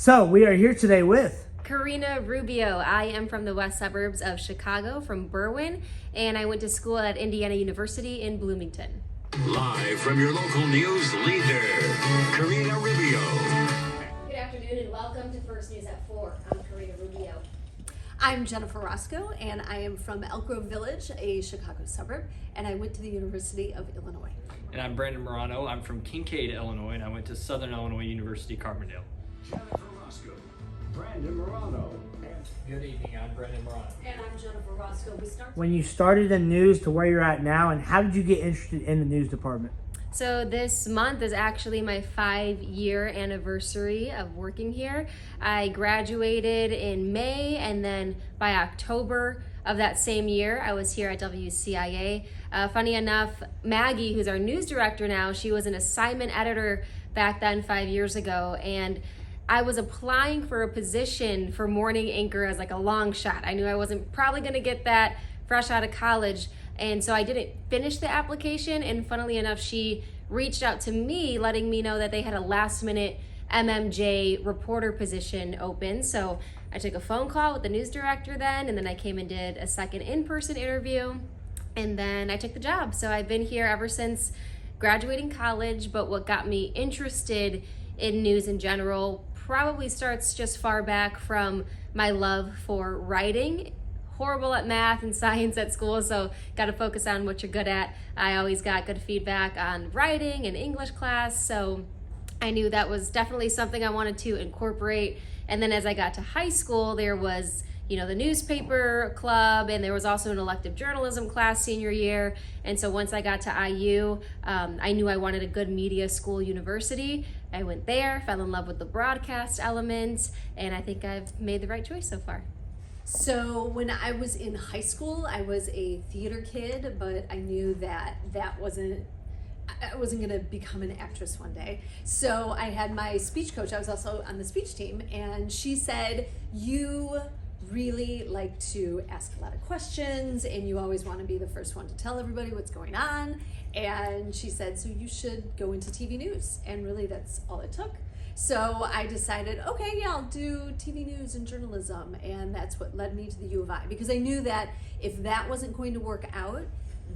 So we are here today with Karina Rubio. I am from the west suburbs of Chicago, from Berwyn, and I went to school at Indiana University in Bloomington. Live from your local news leader, Karina Rubio. Good afternoon and welcome to First News at 4. I'm Karina Rubio. I'm Jennifer Roscoe, and I am from Elk Grove Village, a Chicago suburb, and I went to the University of Illinois. And I'm Brandon Morano. I'm from Kincaid, Illinois, and I went to Southern Illinois University, Carbondale. Jennifer Roscoe, Brandon Morano. Good evening, I'm Brendan Morano. And I'm Jennifer Roscoe. We start when you started in news to where you're at now, and how did you get interested in the news department? So this month is actually my 5-year anniversary of working here. I graduated in May, and then by October of that same year, I was here at WCIA. Funny enough, Maggie, who's our news director now, she was an assignment editor back then 5 years ago, and I was applying for a position for morning anchor as like a long shot. I knew I wasn't probably gonna get that fresh out of college, and so I didn't finish the application, and funnily enough, she reached out to me letting me know that they had a last minute MMJ reporter position open. So I took a phone call with the news director then, and then I came and did a second in-person interview, and then I took the job. So I've been here ever since graduating college, but what got me interested in news in general probably starts just far back from my love for writing. Horrible at math and science at school, so got to focus on what you're good at. I always got good feedback on writing and English class, so I knew that was definitely something I wanted to incorporate. And then as I got to high school, there was the newspaper club, and there was also an elective journalism class senior year. And so once I got to IU, I knew I wanted a good media school university. I went there, fell in love with the broadcast element, and I think I've made the right choice so far. So when I was in high school, I was a theater kid, but I knew that I wasn't gonna become an actress one day. So I had my speech coach, I was also on the speech team, and she said, you really like to ask a lot of questions, and you always want to be the first one to tell everybody what's going on. And she said, so you should go into TV news. And really that's all it took. So I decided, okay, yeah, I'll do TV news and journalism. And that's what led me to the U of I, because I knew that if that wasn't going to work out,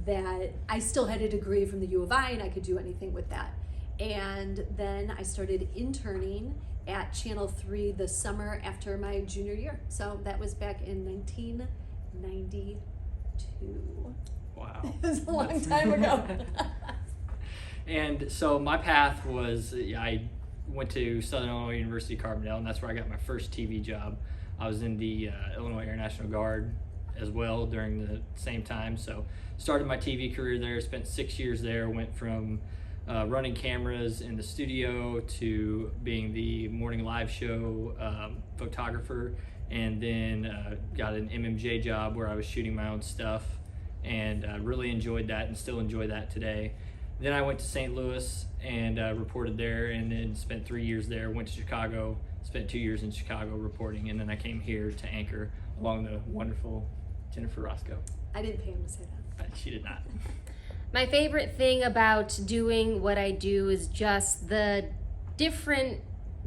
that I still had a degree from the U of I and I could do anything with that. And then I started interning at Channel 3 the summer after my junior year. So that was back in 1992. Wow. It was a long time ago. And so my path was, I went to Southern Illinois University, Carbondale, and that's where I got my first TV job. I was in the Illinois Air National Guard as well during the same time. So started my TV career there, spent 6 years there, went from running cameras in the studio to being the morning live show photographer, and then got an MMJ job where I was shooting my own stuff, and really enjoyed that and still enjoy that today. Then I went to St. Louis and reported there, and then spent 3 years there, went to Chicago, spent 2 years in Chicago reporting, and then I came here to anchor along the wonderful Jennifer Roscoe. I didn't pay him to say that. She did not. My favorite thing about doing what I do is just the different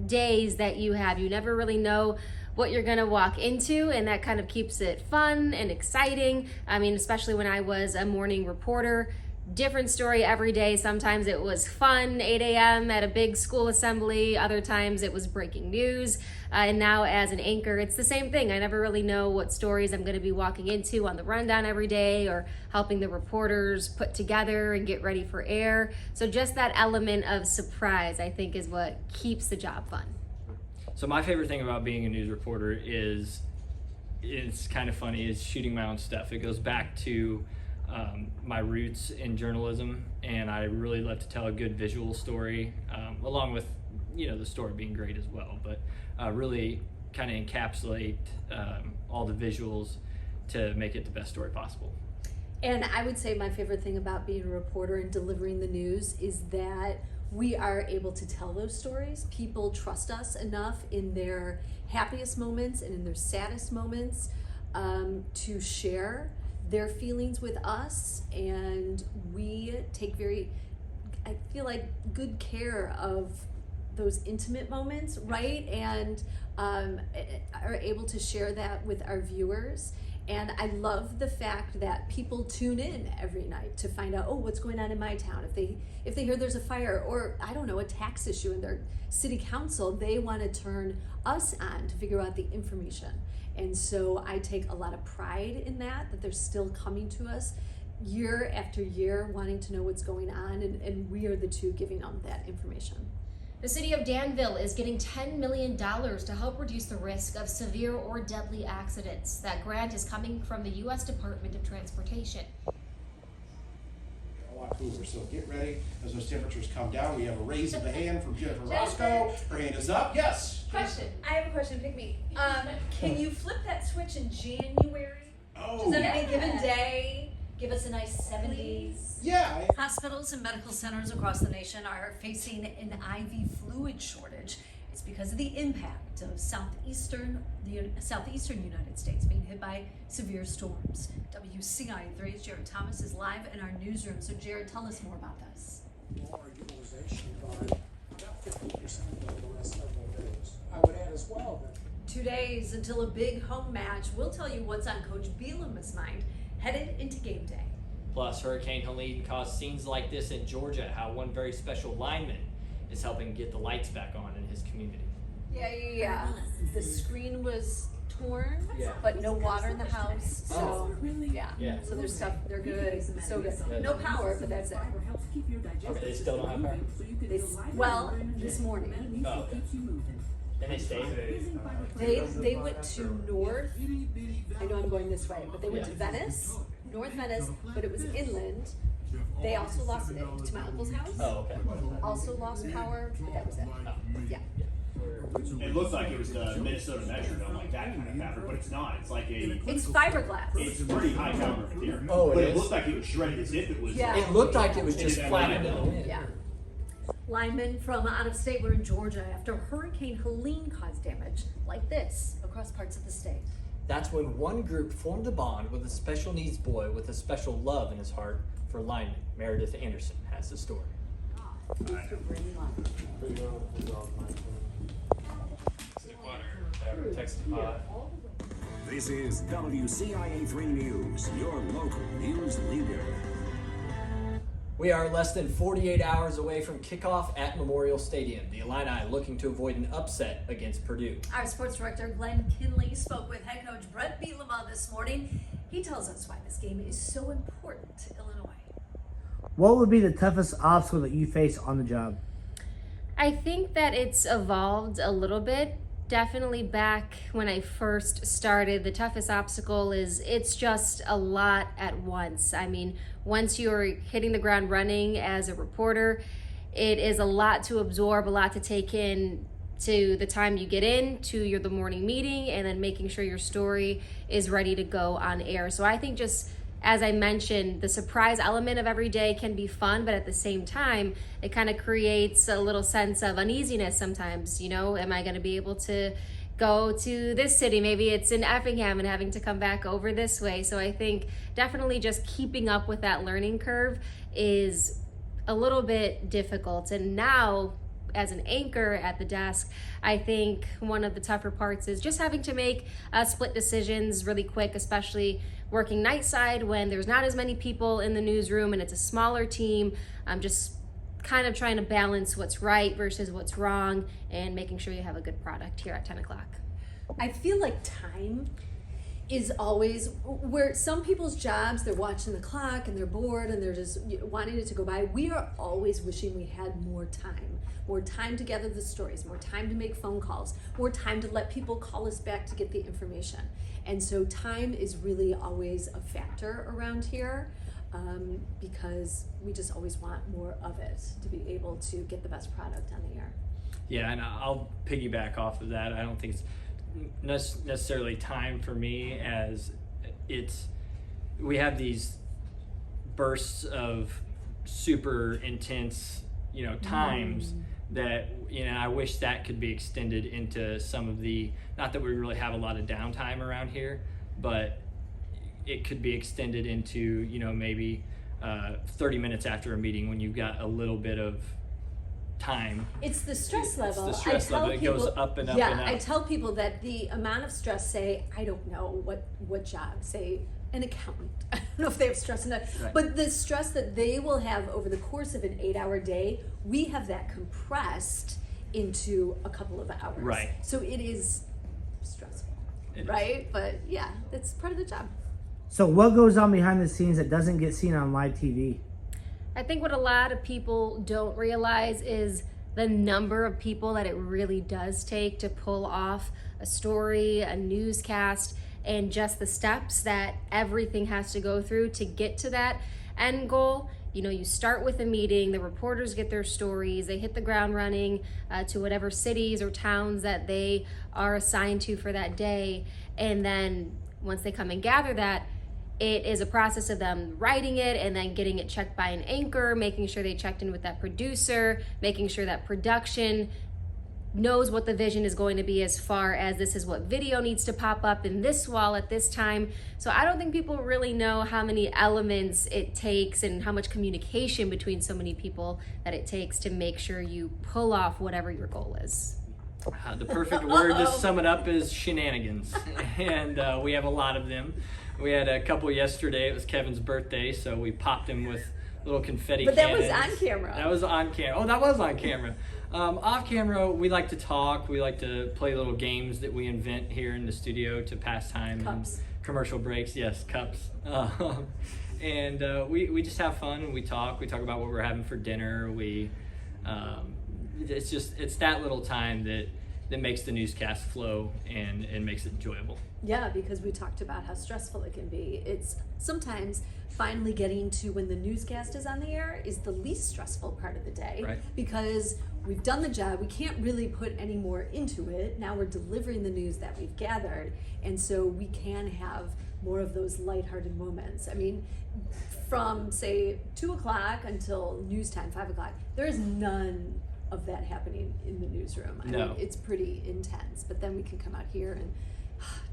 days that you have. You never really know what you're gonna walk into, and that kind of keeps it fun and exciting. I mean, especially when I was a morning reporter, different story every day. Sometimes it was fun, 8 a.m. at a big school assembly. Other times it was breaking news. And now as an anchor, it's the same thing. I never really know what stories I'm going to be walking into on the rundown every day, or helping the reporters put together and get ready for air. So just that element of surprise, I think, is what keeps the job fun. So my favorite thing about being a news reporter is, it's kind of funny, is shooting my own stuff. It goes back to my roots in journalism, and I really love to tell a good visual story, along with the story being great as well, but really kind of encapsulate all the visuals to make it the best story possible. And I would say my favorite thing about being a reporter and delivering the news is that we are able to tell those stories. People trust us enough in their happiest moments and in their saddest moments to share their feelings with us, and we take I feel like, good care of those intimate moments, right? And are able to share that with our viewers. And I love the fact that people tune in every night to find out, oh, what's going on in my town. If they hear there's a fire, or I don't know, a tax issue in their city council, they want to turn us on to figure out the information. And so I take a lot of pride in that they're still coming to us year after year wanting to know what's going on, and we are the two giving them that information. The city of Danville is getting $10 million to help reduce the risk of severe or deadly accidents. That grant is coming from the U.S. Department of Transportation. A lot cooler, so get ready as those temperatures come down. We have a raise of the hand from Jennifer Roscoe. Her hand is up. Yes. Question. I have a question. Pick me. Can you flip that switch in January? Oh. Does any given day give us a nice 70s? Yeah. Hospitals and medical centers across the nation are facing an IV fluid shortage. It's because of the impact of southeastern United States being hit by severe storms. WCIA3's Jared Thomas is live in our newsroom. So Jared, tell us more about this. Our utilization by about 50% over the last several days. I would add as well that 2 days until a big home match. We'll tell you what's on Coach Bielema's mind headed into game day. Plus, Hurricane Helene caused scenes like this in Georgia, how one very special lineman is helping get the lights back on in his community. Yeah. The screen was torn, but no water in the house. So Yeah. So their stuff, they're good, so good. No power, but that's it. Okay, they still don't have power? Well, this morning. Oh, okay. And they stayed? They went to North, I know I'm going this way, but they went to Venice, North Venice, but it was inland. They also lost it to my uncle's house. Oh, okay. Also lost power, but that was it. Yeah. It looks like it was the Minnesota Metrodome, like that kind of fabric, but it's not. It's like It's fiberglass. it's pretty high caliber material. Oh, it but is? it looked like it was shredded as if it was. Yeah. It looked like it was just flattened in the wind. Yeah. Linemen from out of state were in Georgia after Hurricane Helene caused damage like this across parts of the state. That's when one group formed a bond with a special needs boy with a special love in his heart for linemen. Meredith Anderson has the story. This is WCIA3 News, your local news leader. We are less than 48 hours away from kickoff at Memorial Stadium. The Illini looking to avoid an upset against Purdue. Our sports director Glenn Kinley spoke with head coach Brett Bielema this morning. He tells us why this game is so important to Illinois. What would be the toughest obstacle that you face on the job? I think that it's evolved a little bit. Definitely back when I first started, the toughest obstacle is it's just a lot at once. I mean, once you're hitting the ground running as a reporter, it is a lot to absorb, a lot to take in, to the time you get in, to the morning meeting, and then making sure your story is ready to go on air. So I think just, as I mentioned, the surprise element of every day can be fun, but at the same time, it kind of creates a little sense of uneasiness sometimes. You know, am I going to be able to go to this city? Maybe it's in Effingham and having to come back over this way. So I think definitely just keeping up with that learning curve is a little bit difficult. And now, as an anchor at the desk, I think one of the tougher parts is just having to make split decisions really quick, especially working night side when there's not as many people in the newsroom and it's a smaller team. I'm just kind of trying to balance what's right versus what's wrong and making sure you have a good product here at 10 o'clock. I feel like time is always where some people's jobs, they're watching the clock and they're bored and they're just wanting it to go by. We are always wishing we had more time to gather the stories, more time to make phone calls, more time to let people call us back to get the information. And so time is really always a factor around here because we just always want more of it to be able to get the best product on the air. Yeah, and I'll piggyback off of that. I don't think it's necessarily time for me, as we have these bursts of super intense, times that, I wish that could be extended into some of the, not that we really have a lot of downtime around here, but it could be extended into, maybe 30 minutes after a meeting when you've got a little bit of time. It's the stress level. It's the stress level. It goes up and up yeah, and up. I tell people that the amount of stress, say, I don't know what job, say an accountant. I don't know if they have stress enough, Right. but the stress that they will have over the course of an 8-hour day, we have that compressed into a couple of hours. Right. So it is stressful, It is. right? But yeah, it's part of the job. So what goes on behind the scenes that doesn't get seen on live TV? I think what a lot of people don't realize is the number of people that it really does take to pull off a story, a newscast, and just the steps that everything has to go through to get to that end goal. You know, you start with a meeting, the reporters get their stories, they hit the ground running to whatever cities or towns that they are assigned to for that day. And then once they come and gather that, it is a process of them writing it and then getting it checked by an anchor, making sure they checked in with that producer, making sure that production knows what the vision is going to be as far as this is what video needs to pop up in this wall at this time. So I don't think people really know how many elements it takes and how much communication between so many people that it takes to make sure you pull off whatever your goal is. The perfect word to sum it up is shenanigans, and we have a lot of them. We had a couple yesterday. It was Kevin's birthday, so we popped him with little confetti But that cannons. was on camera. That was on camera. Oh, that was on camera. Off camera, we like to talk. We like to play little games that we invent here in the studio to pass time. Cups. And commercial breaks, yes, cups. And we just have fun and we talk. We talk about what we're having for dinner. It's that little time that makes the newscast flow and makes it enjoyable. Yeah, because we talked about how stressful it can be. It's sometimes finally getting to when the newscast is on the air is the least stressful part of the day. Right. Because we've done the job, we can't really put any more into it. Now we're delivering the news that we've gathered, and so we can have more of those lighthearted moments. I mean, from say 2 o'clock until news time, 5 o'clock, there is none of that happening in the newsroom. I mean, it's pretty intense, but then we can come out here and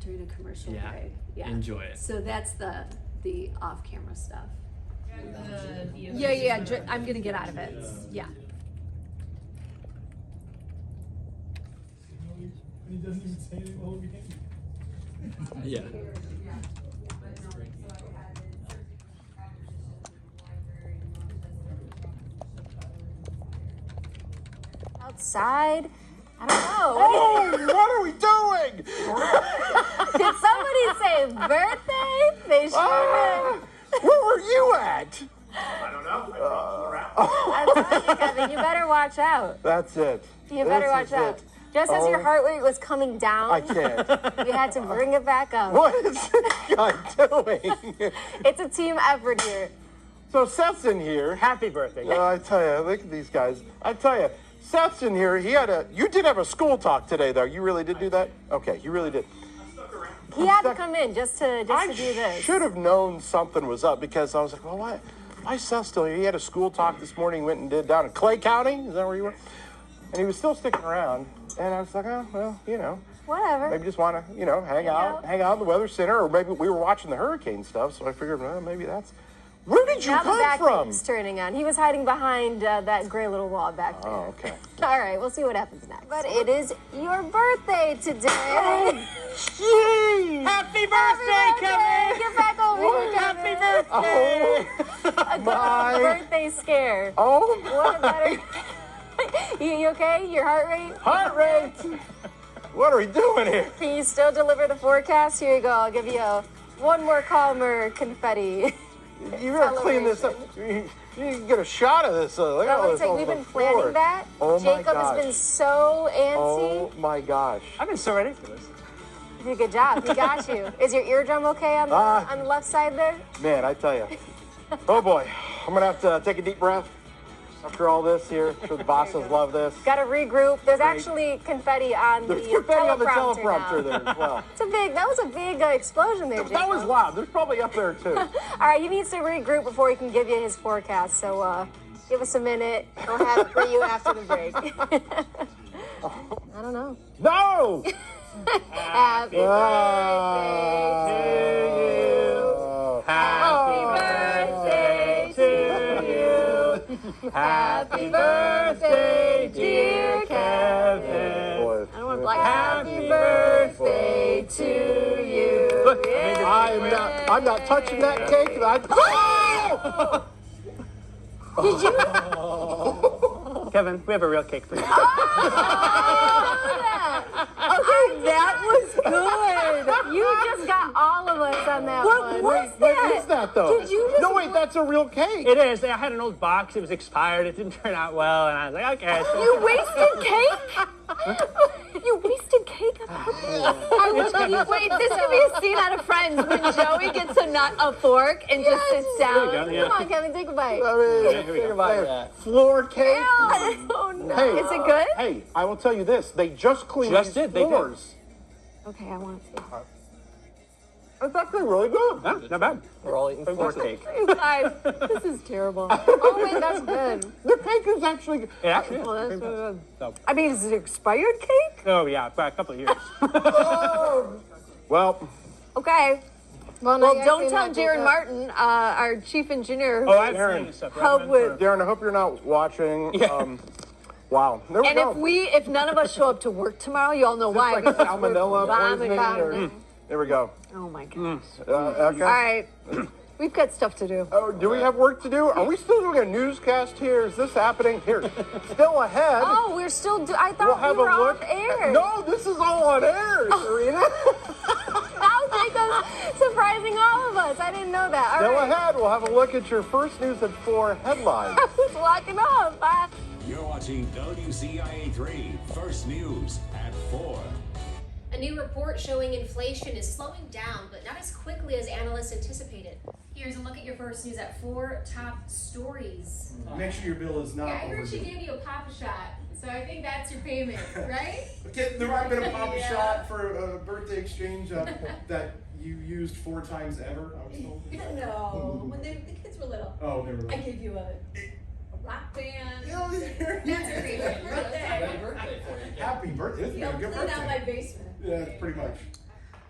during a commercial break. Yeah. Enjoy it. So that's the off-camera stuff. Yeah, I'm gonna get out of it. Yeah. He doesn't even say anything the whole game. Yeah. Outside? I don't know. Oh, what are we doing? Did somebody say birthday? They sure did. Where were you at? I don't know. I'm telling you, Kevin, you better watch out. That's it. You better This watch is out. it. Just as your heart rate was coming down, I can't. we had to bring it back up. What is this guy doing? It's a team effort here. So Seth's in here. Happy birthday. I tell you, look at these guys. I tell you, Seth's in here. You did have a school talk today, though. You really did do that? Okay, you really did. He had to come in just to do I this. should have known something was up because I was like, well, why is Seth still here? He had a school talk this morning, went and did down in Clay County. Is that where you were? And he was still sticking around. And I was like, oh, well, Whatever. maybe just want to, hang out in the weather center, or maybe we were watching the hurricane stuff. So I figured, well, maybe that's. Where did you Now the come back from? is turning on. He was hiding behind that gray little wall back there. Oh, okay. All right, we'll see what happens next. But it is your birthday today. Jeez! Happy birthday, Kevin! Get back over here, Kevin. Happy birthday! A birthday scare. Oh, What a better... you okay? Your heart rate? Heart rate! What are we doing here? Can you still deliver the forecast? Here you go. I'll give you one more calmer confetti. You better clean this up. You can get a shot of this. Look at all this We've been on the planning floor. that. Oh my Jacob has gosh. been so antsy. Oh my gosh. I've been so ready for this. You did a good job. He got you. Is your eardrum okay on the left side there? Man, I tell you. Oh boy. I'm going to have to take a deep breath after all this here. I'm sure the bosses love this. Got to regroup. There's actually confetti on There's the confetti on the teleprompter teleprompter there as well. That was a big explosion there, Jacob. That was loud. There's probably up there too. All right, he needs to regroup before he can give you his forecast. So give us a minute. We'll have it for you after the break. I don't know. No! Happy birthday to you. Happy birthday to you. Happy birthday, I'm not touching that cake. Oh! Did you? Kevin, we have a real cake for you. Okay, that was good. You just got all of us on that one. What is that though? Did you just... No, wait, that's a real cake. It is. I had an old box. It was expired. It didn't turn out well, and I was like, okay. You wasted cake? You wasted cake on purpose. Wait, this could be a scene out of Friends when Joey gets a fork and just sits down. There you go, yeah. Come on, Kevin, take a bite. Take a bite. Floor cake. Oh no. Hey, is it good? Hey, I will tell you this. They just cleaned these floors. Okay, I want to see. It's actually really good. No, not bad. We're all eating floor cake. You guys, this is terrible. Oh wait, that's good. The cake is actually good. It actually is. Well, that's Pretty really good. good. So, I mean, is it expired cake? oh, yeah, for a couple of years. Well, okay. Well, don't tell Jaron that. Martin, our chief engineer. Oh, I've seen this stuff. Help with. Darren, I hope you're not watching. Yeah. Wow. There we And go. if none of us show up to work tomorrow, you all know why. Like because salmonella we're poisoning or... There we go. Oh my goodness. Okay. All right. We've got stuff to do. Oh, do we have work to do? Are we still doing a newscast here? Is this happening here? Still ahead. Oh, we're still. I thought We'll have we were a look. off air. No, this is all on air, Serena. Now Jacob's surprising all of us. I didn't know that. All Still right. ahead. We'll have a look at your first news at 4 headlines. I was locking up. You're watching WCIA3 First News at 4. A new report showing inflation is slowing down, but not as quickly as analysts anticipated. Here's a look at your first news at 4 top stories. Make sure your bill is not Yeah, I heard she overdue. gave you a Papa Shot, so I think that's your payment, right? Okay, there might have been a pop Yeah. shot for a birthday exchange that you used 4 times ever, I was told. No, when the kids were little. Oh, never I mind. gave you a rock band. No, That's your favorite birthday. Happy birthday for you. Happy birthday. This is a You'll good clean out my birthday. basement. Yeah, pretty much.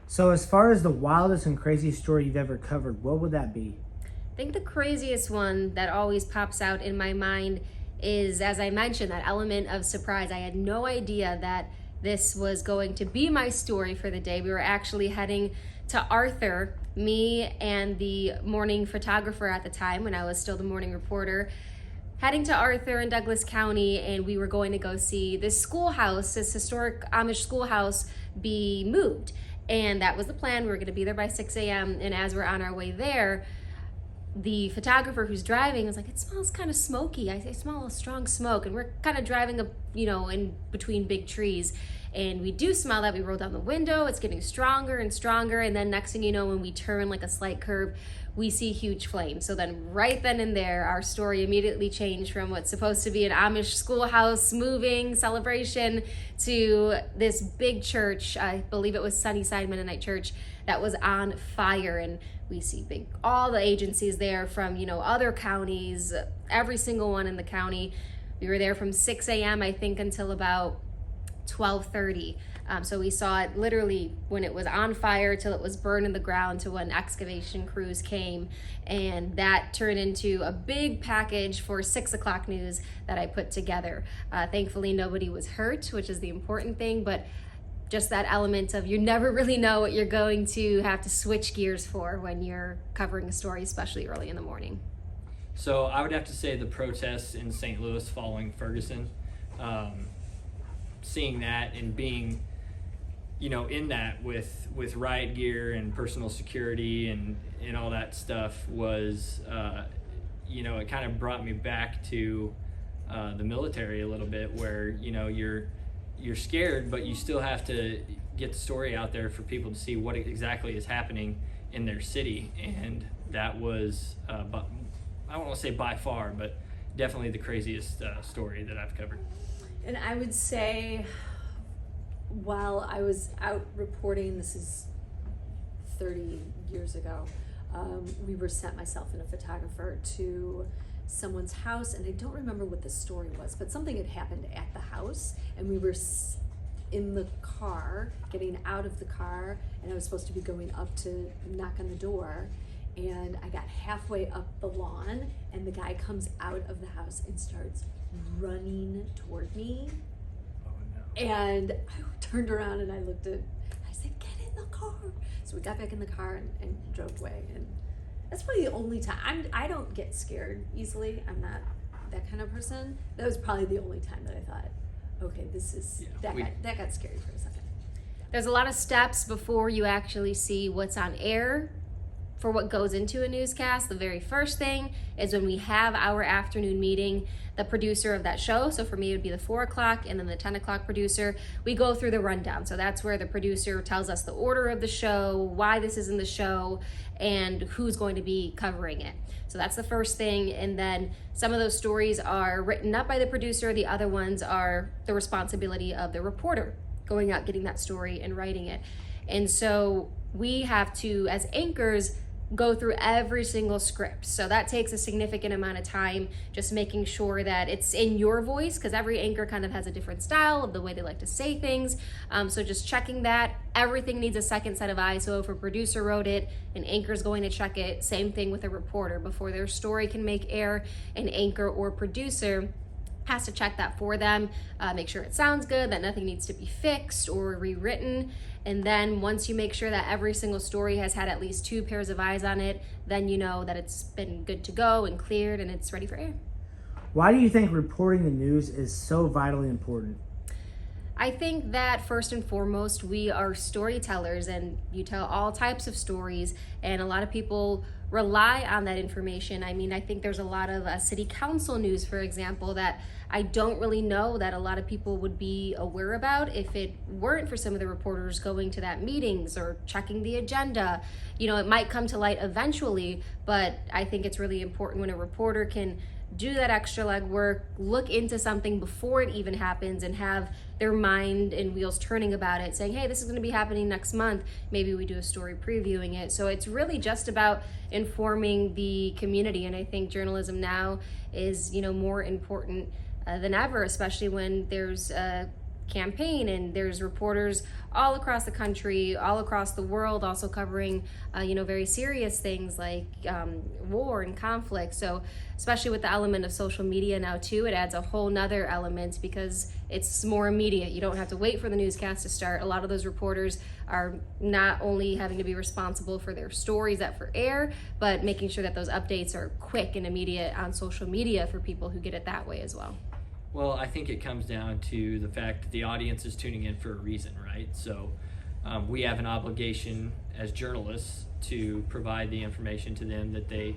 So as far as the wildest and craziest story you've ever covered, what would that be? I think the craziest one that always pops out in my mind is, as I mentioned, that element of surprise. I had no idea that this was going to be my story for the day. We were actually heading to Arthur, me and the morning photographer at the time when I was still the morning reporter, heading to Arthur in Douglas County, and we were going to go see this schoolhouse, this historic Amish schoolhouse, be moved. And that was the plan. We were going to be there by 6 a.m. And as we're on our way there, the photographer who's driving is like, it smells kind of smoky. I smell a strong smoke. And we're kind of driving up, in between big trees. And we do smell that. We roll down the window. It's getting stronger and stronger. And then next thing you know, when we turn like a slight curve, we see huge flames. So then right then and there, our story immediately changed from what's supposed to be an Amish schoolhouse moving celebration to this big church. I believe it was Sunnyside Mennonite Church that was on fire. And we see all the agencies there from, other counties, every single one in the county. We were there from 6 a.m. I think until about 12:30. So we saw it literally when it was on fire till it was burned in the ground to when excavation crews came. And that turned into a big package for 6 o'clock news that I put together. Thankfully, nobody was hurt, which is the important thing, but just that element of you never really know what you're going to have to switch gears for when you're covering a story, especially early in the morning. So I would have to say the protests in St. Louis following Ferguson, seeing that and being, in that with riot gear and personal security and all that stuff was, it kind of brought me back to the military a little bit, where you're scared, but you still have to get the story out there for people to see what exactly is happening in their city. And that was, I don't want to say by far, but definitely the craziest story that I've covered. And I would say, while I was out reporting, this is 30 years ago, we were sent, myself and a photographer, to someone's house, and I don't remember what the story was, but something had happened at the house, and we were in the car, getting out of the car, and I was supposed to be going up to knock on the door, and I got halfway up the lawn, and the guy comes out of the house and starts running toward me. And I turned around and I said, get in the car. So we got back in the car and drove away. And that's probably the only time. I don't get scared easily. I'm not that kind of person. That was probably the only time that I thought, okay, this is, that got scary for a second. There's a lot of steps before you actually see what's on air for what goes into a newscast. The very first thing is when we have our afternoon meeting, the producer of that show, so for me it would be the 4 o'clock and then the 10 o'clock producer, we go through the rundown. So that's where the producer tells us the order of the show, why this is in the show, and who's going to be covering it. So that's the first thing. And then some of those stories are written up by the producer. The other ones are the responsibility of the reporter going out, getting that story and writing it. And so we have to, as anchors, go through every single script. So that takes a significant amount of time, just making sure that it's in your voice, because every anchor kind of has a different style of the way they like to say things. So just checking that. Everything needs a second set of eyes. So if a producer wrote it, an anchor's going to check it. Same thing with a reporter. Before their story can make air, an anchor or producer has to check that for them, make sure it sounds good, that nothing needs to be fixed or rewritten. And then once you make sure that every single story has had at least 2 pairs of eyes on it, then you know that it's been good to go and cleared and it's ready for air. Why do you think reporting the news is so vitally important? I think that first and foremost, we are storytellers and you tell all types of stories, and a lot of people rely on that information. I mean, I think there's a lot of city council news, for example, that I don't really know that a lot of people would be aware about if it weren't for some of the reporters going to that meetings or checking the agenda. You know, it might come to light eventually, but I think it's really important when a reporter can do that extra legwork, look into something before it even happens, and have their mind and wheels turning about it, saying, hey, this is going to be happening next month. Maybe we do a story previewing it. So it's really just about informing the community. And I think journalism now is, you know, more important than ever, especially when there's a campaign and there's reporters all across the country, all across the world, also covering you know, very serious things like war and conflict. So especially with the element of social media now too, it adds a whole nother element because it's more immediate. You don't have to wait for the newscast to start. A lot of those reporters are not only having to be responsible for their stories that for air, but making sure that those updates are quick and immediate on social media for people who get it that way as well. Well, I think it comes down to the fact that the audience is tuning in for a reason, right? So we have an obligation as journalists to provide the information to them that they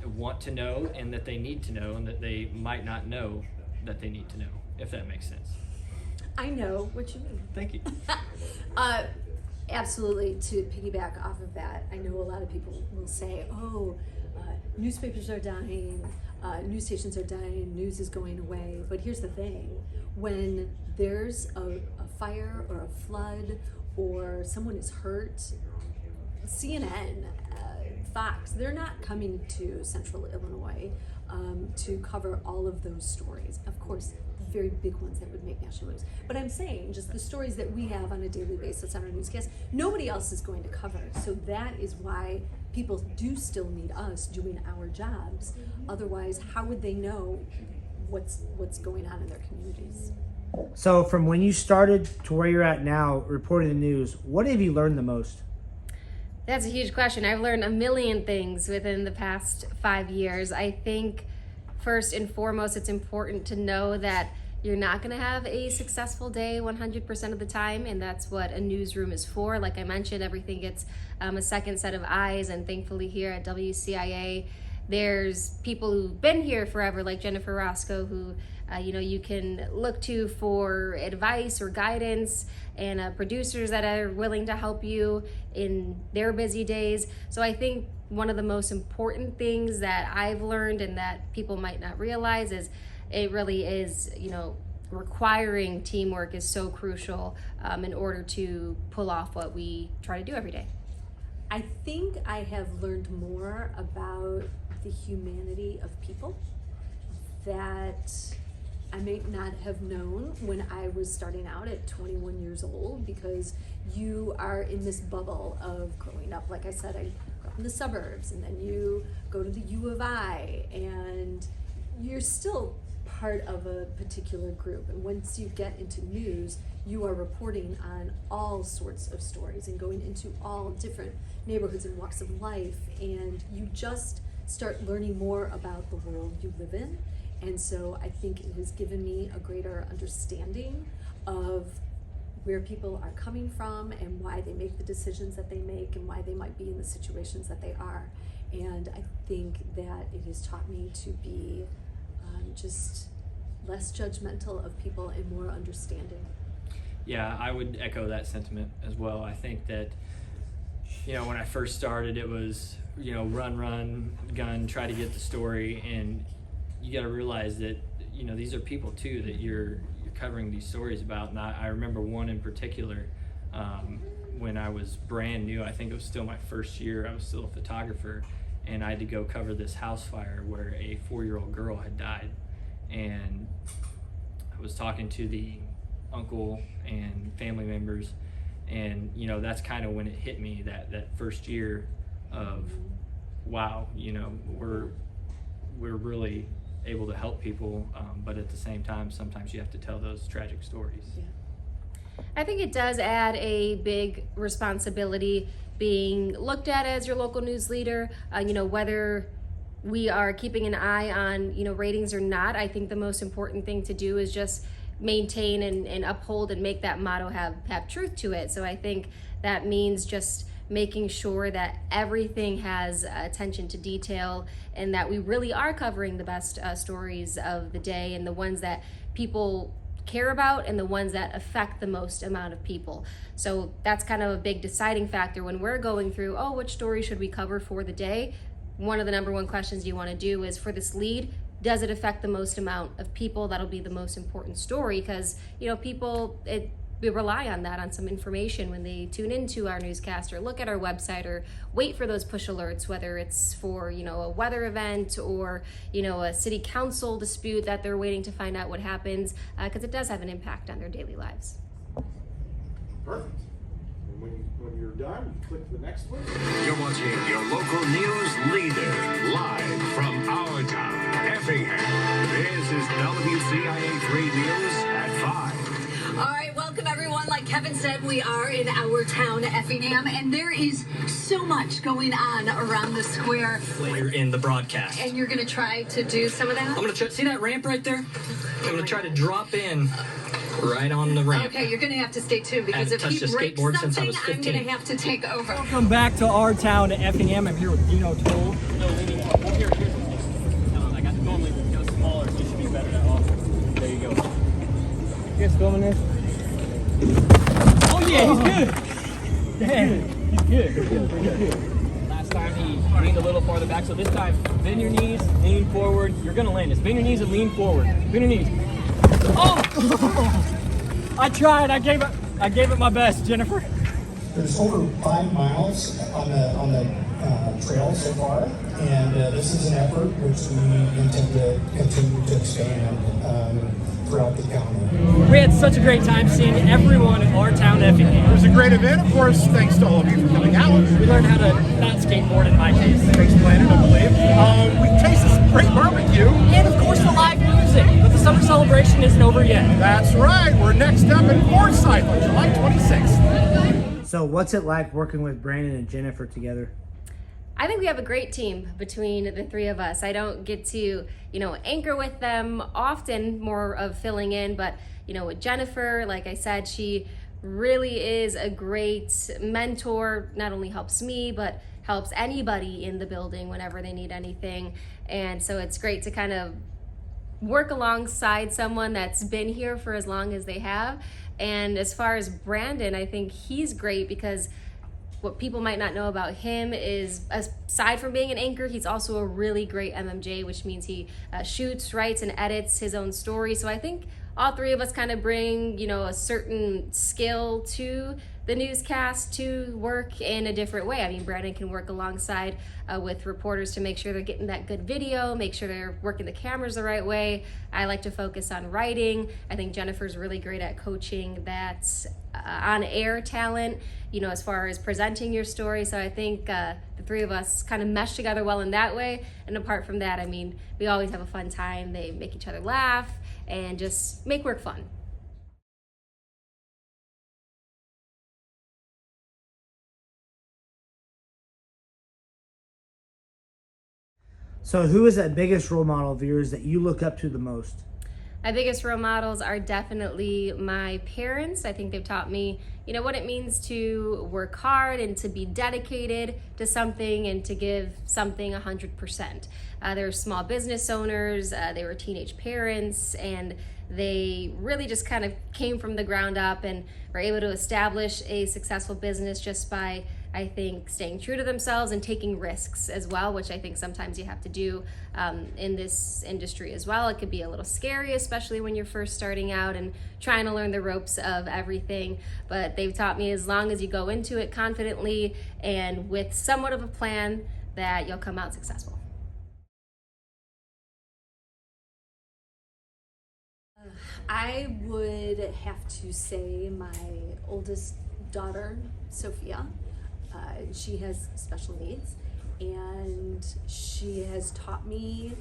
want to know and that they need to know and that they might not know that they need to know, if that makes sense. I know what you mean. Thank you. Absolutely, to piggyback off of that, I know a lot of people will say, oh, newspapers are dying, news stations are dying, news is going away. But here's the thing, when there's a fire or a flood or someone is hurt, CNN, Fox, they're not coming to Central Illinois to cover all of those stories. Of course, the very big ones that would make national news. But I'm saying just the stories that we have on a daily basis on our newscast, nobody else is going to cover. So that is why people do still need us doing our jobs. Otherwise, how would they know what's going on in their communities? So from when you started to where you're at now, reporting the news, what have you learned the most? That's a huge question. I've learned a million things within the past 5 years. I think first and foremost, it's important to know that you're not going to have a successful day 100% of the time, and that's what a newsroom is for. Like I mentioned, everything gets a second set of eyes, and thankfully here at WCIA, there's people who've been here forever, like Jennifer Roscoe, who you can look to for advice or guidance, and producers that are willing to help you in their busy days. So I think one of the most important things that I've learned and that people might not realize is it really is, requiring teamwork is so crucial in order to pull off what we try to do every day. I think I have learned more about the humanity of people that I may not have known when I was starting out at 21 years old, because you are in this bubble of growing up. Like I said, I grew up in the suburbs, and then you go to the U of I, and you're still part of a particular group. And once you get into news, you are reporting on all sorts of stories and going into all different neighborhoods and walks of life, and you just start learning more about the world you live in. And so I think it has given me a greater understanding of where people are coming from and why they make the decisions that they make and why they might be in the situations that they are. And I think that it has taught me to be just less judgmental of people and more understanding. Yeah, I would echo that sentiment as well. I think that, when I first started, it was, run, gun, try to get the story. And you got to realize that, these are people too that you're covering these stories about. And I remember one in particular, when I was brand new. I think it was still my first year. I was still a photographer, and I had to go cover this house fire where a 4-year-old girl had died. And I was talking to the uncle and family members, and that's kind of when it hit me, that first year of, wow, we're really able to help people, but at the same time, sometimes you have to tell those tragic stories. Yeah. I think it does add a big responsibility being looked at as your local news leader, whether we are keeping an eye on, ratings or not. I think the most important thing to do is just maintain and uphold and make that motto have truth to it. So I think that means just making sure that everything has attention to detail and that we really are covering the best stories of the day and the ones that people care about and the ones that affect the most amount of people. So that's kind of a big deciding factor when we're going through, which story should we cover for the day? One of the number one questions you want to do is, for this lead, does it affect the most amount of people? That'll be the most important story, because people, we rely on that, on some information when they tune into our newscast or look at our website or wait for those push alerts, whether it's for a weather event or a city council dispute that they're waiting to find out what happens, because it does have an impact on their daily lives. Perfect. And when you're done, you click the next one. You're watching your local news leader live from our town, Effingham. This is WCIA3 News at 5. All right, welcome everyone. Like Kevin said, we are in our town, Effingham, and there is so much going on around the square. Later in the broadcast. And you're going to try to do some of that? I'm going to try, see that ramp right there? I'm going to try to drop in right on the ramp. Okay, you're going to have to stay tuned, because if you break something, I'm going to have to take over. Welcome back to our town, Effingham. I'm here with Dino Toll. I got normally smaller, so you should be better at all. There you go. You guys filming this? Oh yeah, he's good. Damn, he's good. Last time he leaned a little farther back, so this time bend your knees, lean forward. You're gonna land this. Bend your knees and lean forward. Bend your knees. Oh! I tried. I gave it my best, Jennifer. There's over 5 miles on the trail so far, and this is an effort which we intend to continue to expand throughout the county. We had such a great time seeing everyone in our town, Effingham. It was a great event, of course, thanks to all of you for coming out. We learned how to not skateboard, in my case. Thanks, Planet, I believe. We tasted some great barbecue. And of course the live music, but the summer celebration isn't over yet. That's right, we're next up in Forsyth on July 26th. So what's it like working with Brandon and Jennifer together? I think we have a great team between the three of us. I don't get to, anchor with them often, more of filling in, but, with Jennifer, like I said, she really is a great mentor, not only helps me, but helps anybody in the building whenever they need anything. And so it's great to kind of work alongside someone that's been here for as long as they have. And as far as Brandon, I think he's great because what people might not know about him is, aside from being an anchor, he's also a really great MMJ, which means he shoots, writes, and edits his own story. So I think all three of us kind of bring, a certain skill to the newscast to work in a different way. I mean, Brandon can work alongside with reporters to make sure they're getting that good video, make sure they're working the cameras the right way. I like to focus on writing. I think Jennifer's really great at coaching that on-air talent, as far as presenting your story. So I think the three of us kind of mesh together well in that way. And apart from that, I mean, we always have a fun time. They make each other laugh and just make work fun. So who is that biggest role model of yours that you look up to the most? My biggest role models are definitely my parents. I think they've taught me, you know, what it means to work hard and to be dedicated to something and to give something 100%. They were small business owners, they were teenage parents, and they really just kind of came from the ground up and were able to establish a successful business just by, I think, staying true to themselves and taking risks as well, which I think sometimes you have to do in this industry as well. It could be a little scary, especially when you're first starting out and trying to learn the ropes of everything. But they've taught me as long as you go into it confidently and with somewhat of a plan, that you'll come out successful. I would have to say my oldest daughter, Sophia. She has special needs, and she has taught me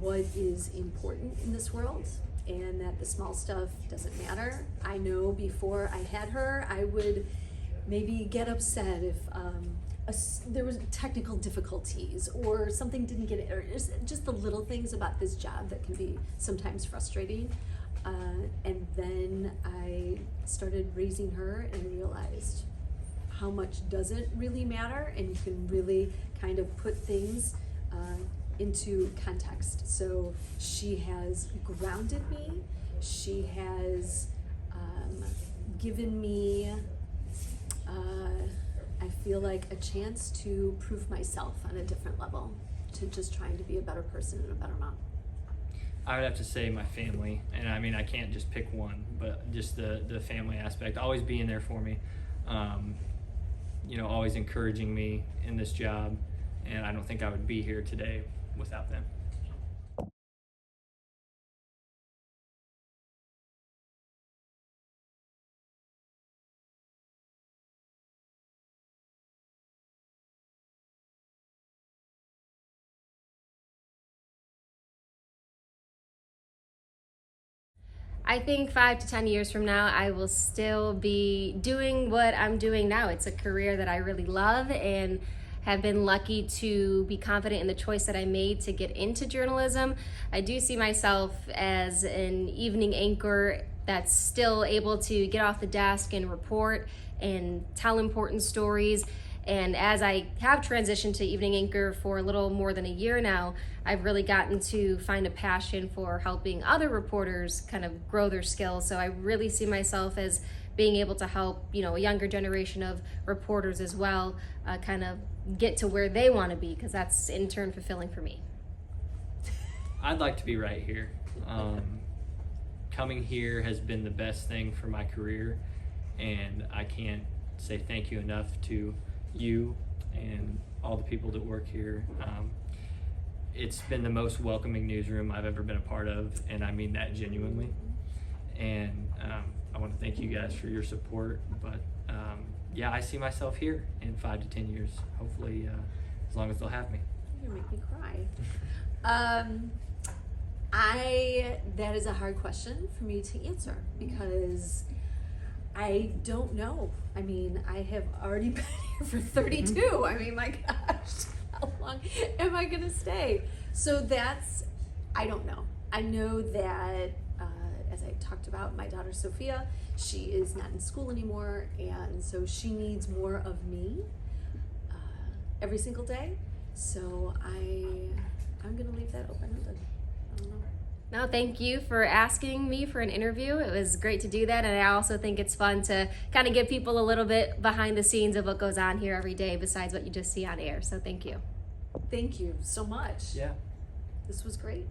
what is important in this world, and that the small stuff doesn't matter. I know before I had her, I would maybe get upset if there was technical difficulties or something didn't get it, or just the little things about this job that can be sometimes frustrating. And then I started raising her and realized how much doesn't really matter, and you can really kind of put things into context. So she has grounded me. She has given me, I feel like, a chance to prove myself on a different level, to just trying to be a better person and a better mom. I would have to say my family, and I mean, I can't just pick one, but just the family aspect, always being there for me, you know, always encouraging me in this job, and I don't think I would be here today without them. I think 5 to 10 years from now, I will still be doing what I'm doing now. It's a career that I really love and have been lucky to be confident in the choice that I made to get into journalism. I do see myself as an evening anchor that's still able to get off the desk and report and tell important stories. And as I have transitioned to evening anchor for a little more than a year now, I've really gotten to find a passion for helping other reporters kind of grow their skills. So I really see myself as being able to help, you know, a younger generation of reporters as well, kind of get to where they want to be, because that's in turn fulfilling for me. I'd like to be right here. Coming here has been the best thing for my career, and I can't say thank you enough to you and all the people that work here. It's been the most welcoming newsroom I've ever been a part of, and I mean that genuinely. And I want to thank you guys for your support, but yeah, I see myself here in 5 to 10 years, hopefully, as long as they'll have me. You're gonna make me cry. That is a hard question for me to answer, because I don't know. I mean, I have already been here for 32. I mean, my gosh, how long am I gonna stay? So I don't know. I know that, as I talked about, my daughter Sophia, she is not in school anymore, and so she needs more of me every single day. So I'm gonna leave that open-ended. I don't know. No, thank you for asking me for an interview. It was great to do that, and I also think it's fun to kind of give people a little bit behind the scenes of what goes on here every day besides what you just see on air. So thank you. Thank you so much. Yeah. This was great.